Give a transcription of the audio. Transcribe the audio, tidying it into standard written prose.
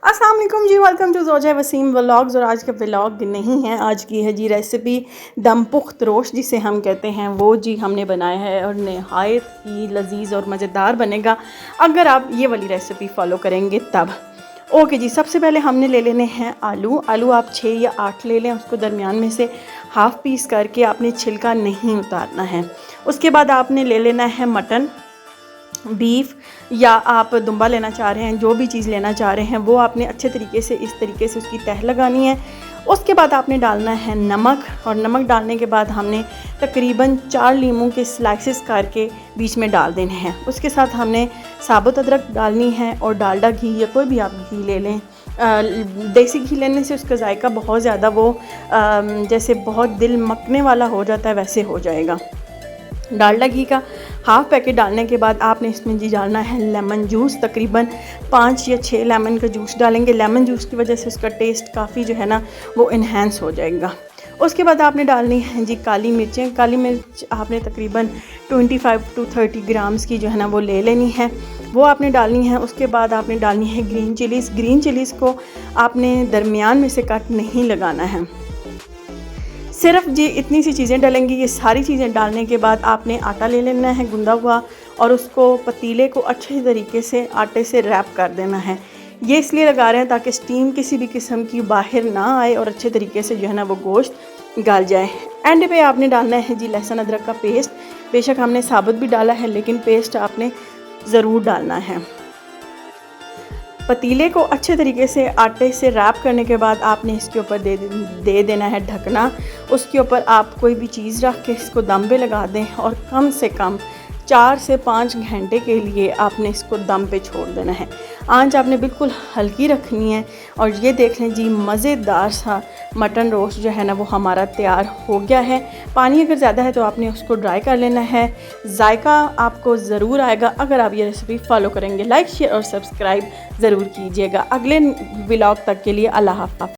अस्सलाम वालेकुम जी, welcome to ज़ोजा Wasim vlogs. और आज का व्लॉग नहीं है, आज की है जी रेसिपी दम पुख्त रोश जिसे हम कहते हैं, वो जी हमने बनाया है और नहायत ही लजीज और मज़ेदार बनेगा अगर आप ये वाली रेसिपी फॉलो करेंगे तब। ओके जी, सबसे पहले हमने ले लेने हैं आलू आप 6 या 8 ले लें। उसको दरमियान में से हाफ़ पीस करके आपने छिलका नहीं उतारना है। उसके बाद आपने ले लेना है मटन, बीफ या आप दुम्बा लेना चाह रहे हैं, जो भी चीज़ लेना चाह रहे हैं वो आपने अच्छे तरीके से इस तरीके से उसकी तह लगानी है। उसके बाद आपने डालना है नमक, और नमक डालने के बाद हमने तकरीबन 4 लीमू के स्लाइसेस करके बीच में डाल देने हैं। उसके साथ हमने साबुत अदरक डालनी है और डालडा घी या कोई भी आप घी ले लें। देसी घी लेने से उसका जायका बहुत ज़्यादा वो जैसे बहुत दिल मकने वाला हो जाता है वैसे हो जाएगा। डालडा घी का हाफ़ पैकेट डालने के बाद आपने इसमें जी डालना है लेमन जूस। तकरीबन 5 या 6 लेमन का जूस डालेंगे। लेमन जूस की वजह से उसका टेस्ट काफ़ी जो है ना वो इन्हेंस हो जाएगा। उसके बाद आपने डालनी है जी काली मिर्चें। काली मिर्च आपने तकरीबन 25 to 30 ग्राम्स की जो है ना वो ले लेनी है, वो आपने डालनी है। उसके बाद आपने डालनी है ग्रीन चिलीज़। ग्रीन चिलीज़ को आपने दरमियान में से कट नहीं लगाना है, सिर्फ जी इतनी सी चीज़ें डलेंगी। ये सारी चीज़ें डालने के बाद आपने आटा ले लेना है गूंदा हुआ, और उसको पतीले को अच्छे तरीके से आटे से रैप कर देना है। ये इसलिए लगा रहे हैं ताकि स्टीम किसी भी किस्म की बाहर ना आए और अच्छे तरीके से जो है ना वो गोश्त गल जाए। एंड पे आपने डालना है जी लहसुन अदरक का पेस्ट। बेशक हमने साबुत भी डाला है लेकिन पेस्ट आपने ज़रूर डालना है। पतीले को अच्छे तरीके से आटे से रैप करने के बाद आपने इसके ऊपर दे देना है ढकना। उसके ऊपर आप कोई भी चीज़ रख के इसको दम पे लगा दें, और कम से कम 4 से 5 घंटे के लिए आपने इसको दम पे छोड़ देना है। आंच आपने बिल्कुल हल्की रखनी है। और ये देख लें जी मज़ेदार सा मटन रोस्ट जो है ना वो हमारा तैयार हो गया है। पानी अगर ज़्यादा है तो आपने उसको ड्राई कर लेना है। जायका आपको ज़रूर आएगा अगर आप ये रेसिपी फॉलो करेंगे। लाइक शेयर और सब्सक्राइब ज़रूर कीजिएगा। अगले व्लॉग तक के लिए अल्लाह हाफ़िज़।